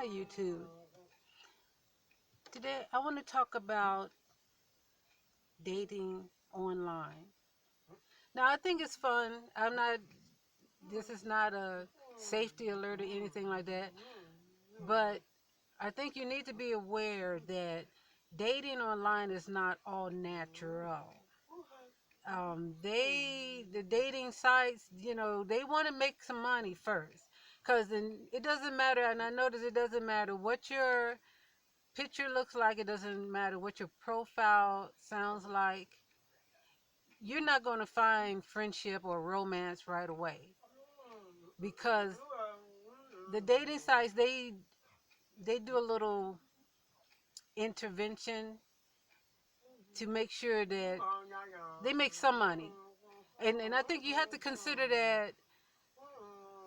Hi YouTube. Today I want to talk about dating online. Now I think it's fun. This is not a safety alert or anything like that, but I think you need to be aware that dating online is not all natural. The dating sites, they want to make some money first. Because it doesn't matter, and I notice it doesn't matter what your picture looks like, it doesn't matter what your profile sounds like, you're not going to find friendship or romance right away, because the dating sites, they do a little intervention to make sure that they make some money. And I think you have to consider that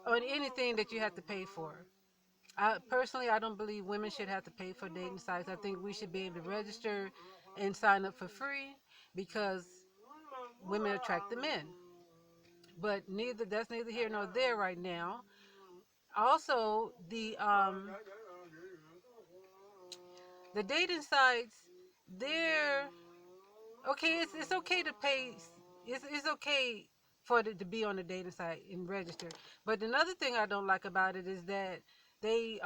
on anything that you have to pay for. I don't believe women should have to pay for dating sites. I think we should be able to register and sign up for free, because women attract the men. But that's neither here nor there right now. Also, the dating sites, they're okay. It's okay to pay. It's okay for it to be on the dating site and register. But another thing I don't like about it is that they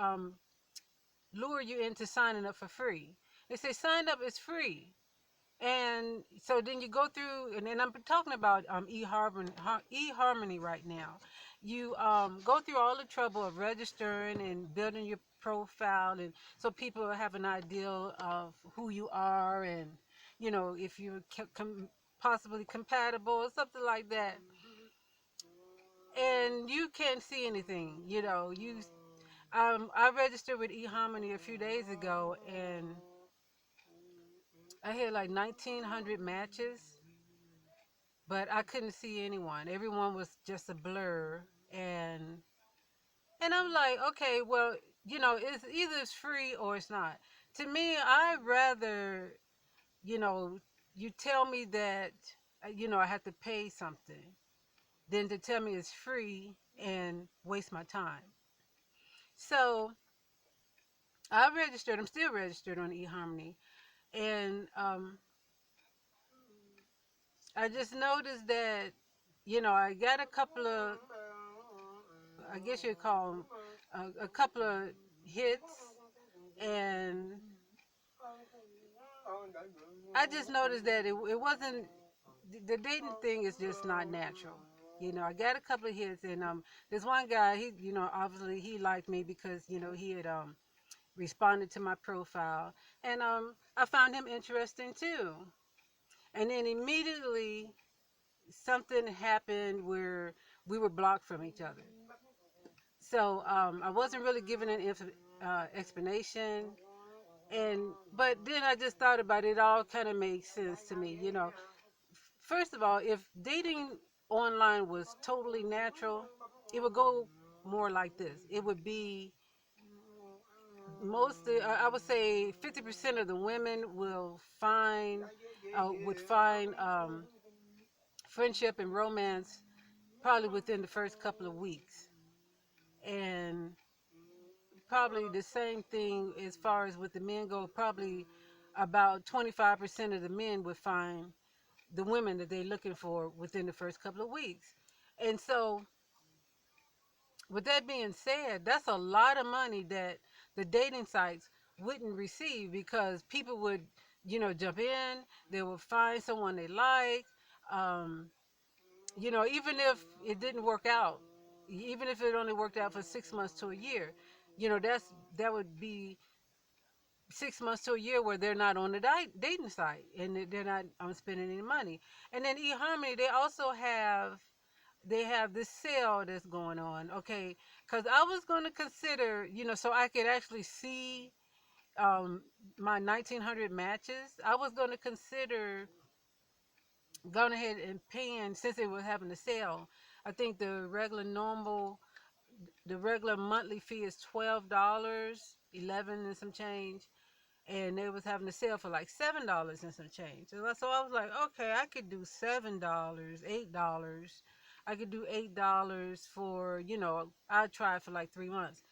lure you into signing up for free. They say sign up is free. And so then you go through, and then I'm talking about eHarmony right now. You go through all the trouble of registering and building your profile, and so people have an idea of who you are, and if you're possibly compatible or something like that. And you can't see anything. I registered with eHarmony a few days ago, and I had like 1,900 matches, but I couldn't see anyone. Everyone was just a blur, and I'm like, okay, well, it's either it's free or it's not. To me, I'd rather, you know, you tell me that, I have to pay something, than to tell me it's free and waste my time. So I registered. I'm still registered on eHarmony, and I just noticed that, I got a couple of, I guess you'd call them, a couple of hits, and I just noticed that it wasn't, the dating thing is just not natural. I got a couple of hits, and this one guy, he, obviously he liked me because, he had responded to my profile, and I found him interesting too. And then immediately something happened where we were blocked from each other. So I wasn't really given an explanation, but then I just thought about it. It all kind of makes sense to me. First of all, if dating online was totally natural, it would go more like this. It would be I would say 50% of the women would find friendship and romance probably within the first couple of weeks, and probably the same thing as far as with the men go. Probably about 25% of the men would find the women that they're looking for within the first couple of weeks. And so, with that being said, that's a lot of money that the dating sites wouldn't receive, because people would, jump in, they would find someone they like, um, even if it didn't work out, even if it only worked out for 6 months to a year, that would be 6 months to a year where they're not on the dating site, and they're not spending any money. And then eHarmony, they have this sale that's going on. Okay, because I was going to consider, so I could actually see um, my 1,900 matches. I was going to consider going ahead and paying, since it was having a sale. I think the regular monthly fee is $12, 11 and some change, and they was having a sale for like $7 and some change. So I was like, okay, I could do $7, $8. I could do $8 for, I'd try it for like 3 months.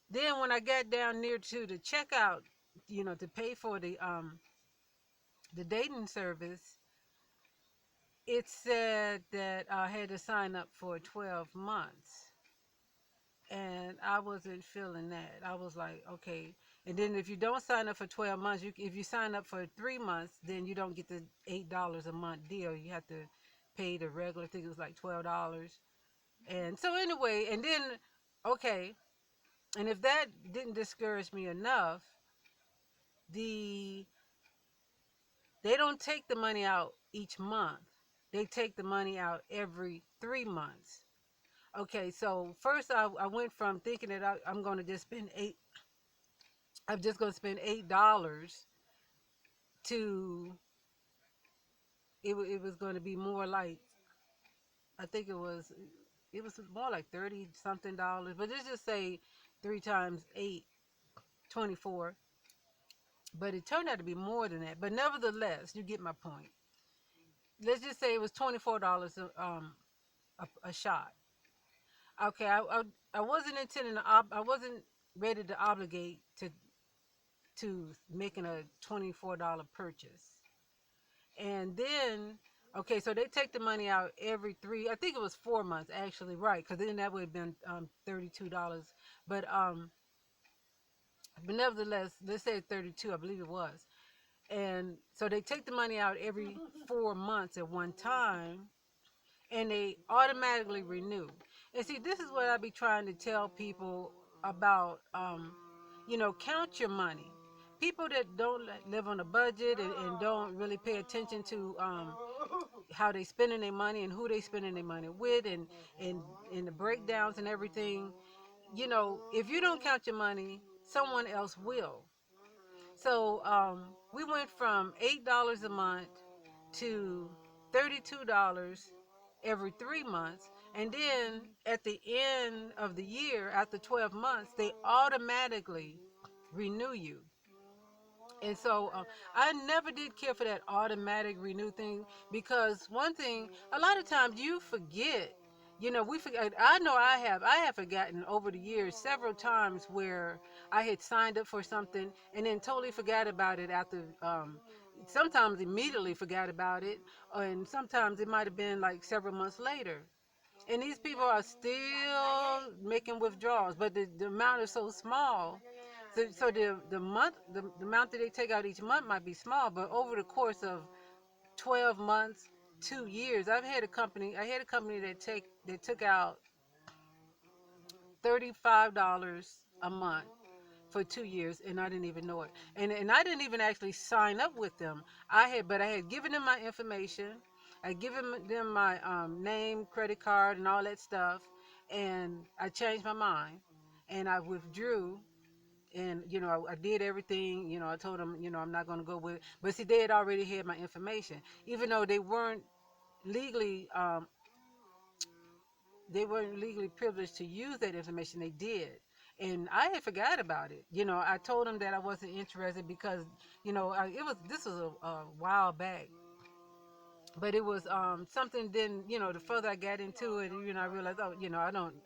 Then when I got down near to the checkout, to pay for the dating service, it said that I had to sign up for 12 months. And I wasn't feeling that. I was like, okay. And then if you don't sign up for 12 months, if you sign up for 3 months, then you don't get the $8 a month deal. You have to pay the regular. I think it was like $12. And so anyway, and then, okay. And if that didn't discourage me enough, the they don't take the money out each month. They take the money out every 3 months. Okay, so first I went from thinking that I'm going to just spend I'm just going to spend $8 to it was going to be more like, I think it was more like 30 something dollars, but let's just say 3 times 8, 24. But it turned out to be more than that. But nevertheless, you get my point. Let's just say it was $24 a shot. Okay, I wasn't intending to I wasn't ready to obligate to making a $24 purchase. And then, okay, so they take the money out every I think it was 4 months actually, right? Because then that would have been $32. But but nevertheless, let's say 32, I believe it was. And so they take the money out every 4 months at one time, and they automatically renew. And see, this is what I be trying to tell people about. Count your money. People that don't live on a budget and don't really pay attention to how they spending their money and who they spending their money with, and the breakdowns and everything. If you don't count your money, someone else will. So we went from $8 a month to $32 every 3 months. And then at the end of the year, after 12 months, they automatically renew you. And so I never did care for that automatic renew thing, because one thing, a lot of times you forget. We forget. I know I have forgotten over the years several times where I had signed up for something and then totally forgot about it after. Sometimes immediately forgot about it, and sometimes it might have been like several months later. And these people are still making withdrawals, but the amount is so small. So the amount that they take out each month might be small, but over the course of 12 months, 2 years, I had a company that took out $35 a month for 2 years, and I didn't even know it. And I didn't even actually sign up with them. But I had given them my information. I had given them my name, credit card, and all that stuff. And I changed my mind, and I withdrew. And I did everything. I told them, I'm not going to go with it. But see, they had already had my information, even though legally um, they weren't legally privileged to use that information. They did. And I had forgot about it. I told them that I wasn't interested because, this was a while back. But it was something. Then the further I got into it, I realized, oh,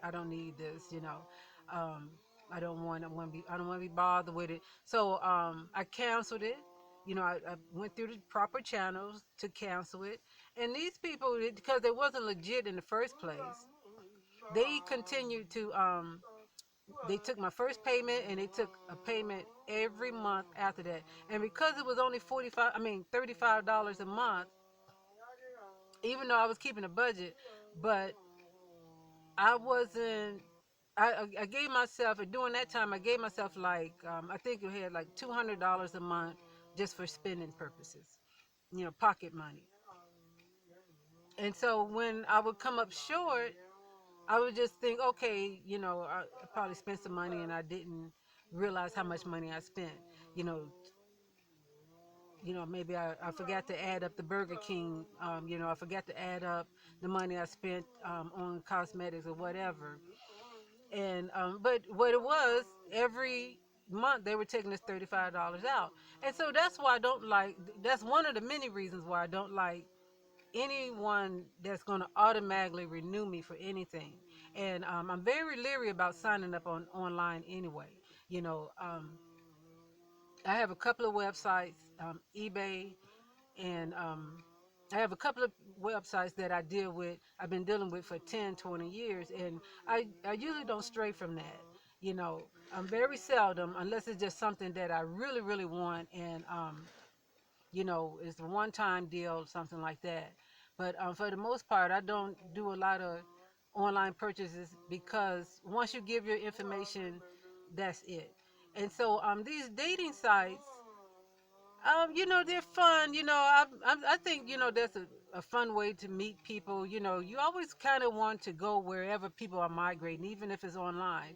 I don't need this. Um, I don't want to be bothered with it. So I canceled it. I went through the proper channels to cancel it. And these people, because they wasn't legit in the first place, they continued to they took my first payment, and they took a payment every month after that. And because it was only $35 a month, even though I was keeping a budget, but I wasn't. I gave myself, and during that time, I gave myself like I think it had like $200 a month just for spending purposes, pocket money. And so when I would come up short, I would just think, okay, I probably spent some money and I didn't realize how much money I spent. You know, maybe I forgot to add up the Burger King. I forgot to add up the money I spent on cosmetics or whatever. And but what it was, every month they were taking this $35 out. And so that's why I don't like. That's one of the many reasons why I don't like anyone that's going to automatically renew me for anything. And I'm very leery about signing up on online anyway. You know, I have a couple of websites, eBay, and I have a couple of websites that I've been dealing with for 10, 20 years, and I usually don't stray from that. You know, I'm very seldom, unless it's just something that I really, really want, and you know, it's a one-time deal, something like that. But for the most part, I don't do a lot of online purchases because once you give your information, that's it. And so these dating sites, you know, they're fun. You know, I think, you know, that's a fun way to meet people. You know, you always kind of want to go wherever people are migrating, even if it's online.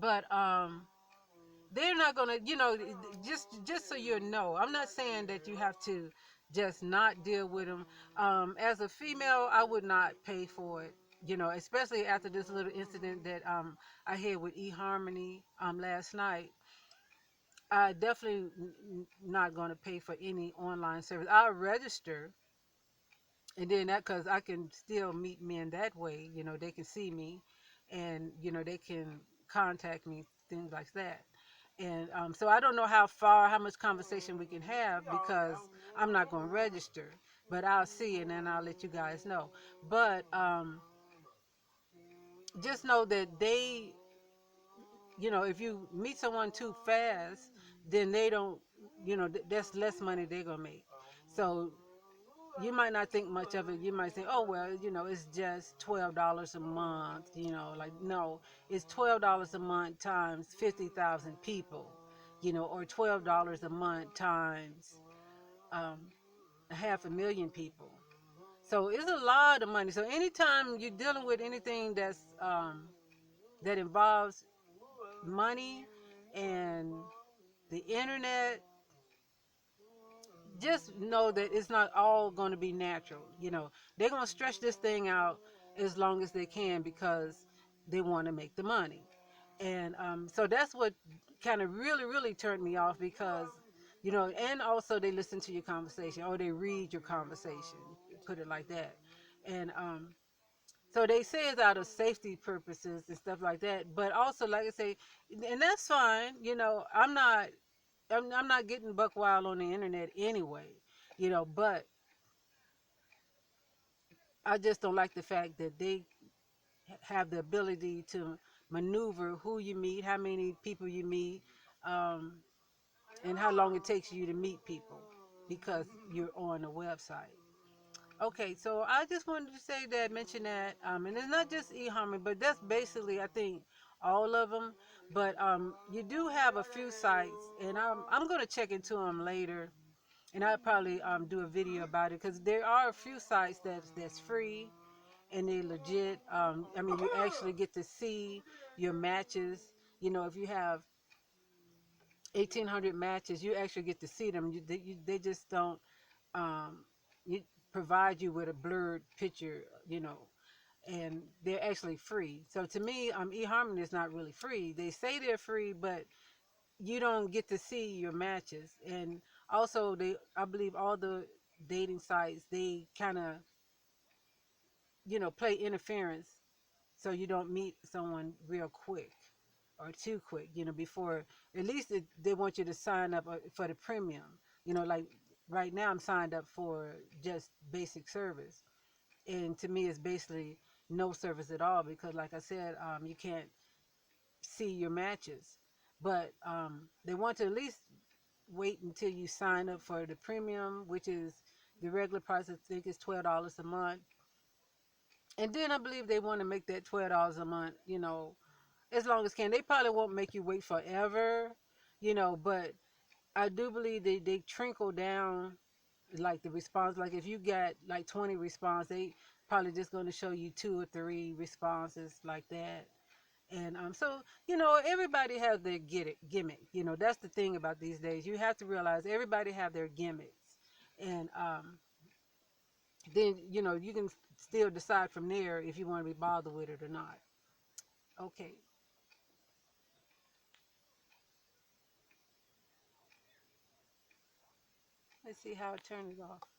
But they're not gonna, you know, just so you know, I'm not saying that you have to just not deal with them. As a female, I would not pay for it. You know, especially after this little incident that I had with eHarmony last night. I definitely not going to pay for any online service. I'll register, and then that, because I can still meet men that way. You know, they can see me, and you know they can contact me, things like that. And so I don't know how much conversation we can have because I'm not going to register, but I'll see and then I'll let you guys know. But just know that they, you know, if you meet someone too fast, then they don't, you know, that's less money they're gonna make. So you might not think much of it. You might say, oh well, you know, it's just $12 a month. You know, like no, it's $12 a month times 50,000 people. You know, or $12 a month times um, 500,000 people. So it's a lot of money. So anytime you're dealing with anything that involves money and the internet, just know that it's not all going to be natural. You know, they're going to stretch this thing out as long as they can because they want to make the money. And so that's what kind of really, really turned me off because, you know, and also they listen to your conversation or they read your conversation, put it like that. And so they say it's out of safety purposes and stuff like that. But also, like I say, and that's fine. You know, I'm not getting buck wild on the internet anyway, you know, but I just don't like the fact that they have the ability to maneuver who you meet, how many people you meet, um, and how long it takes you to meet people because you're on a website. Okay, so I just wanted to say that, mention that, and it's not just eHarmony, but that's basically, I think, all of them. But you do have a few sites, and I'm going to check into them later, and I'll probably do a video about it because there are a few sites that's free and they legit. I mean, you actually get to see your matches. You know, if you have 1,800 matches, you actually get to see them. They just don't um, you, provide you with a blurred picture. You know, and they're actually free. So to me, eHarmony is not really free. They say they're free, but you don't get to see your matches. And also, I believe all the dating sites, they kind of, you know, play interference so you don't meet someone real quick or too quick, you know, before, at least they want you to sign up for the premium. You know, like right now I'm signed up for just basic service, and to me it's basically no service at all because, like I said, you can't see your matches. But they want to at least wait until you sign up for the premium, which is the regular price. I think is $12 a month, and then I believe they want to make that $12 a month, you know, as long as can. They probably won't make you wait forever, you know, but I do believe they trickle down like the response. Like if you got like 20 response, they probably just going to show you 2 or 3 responses like that. And so you know, everybody has their gimmick. You know, that's the thing about these days. You have to realize everybody have their gimmicks, and then you know you can still decide from there if you want to be bothered with it or not. Okay, let's see how I turn it off.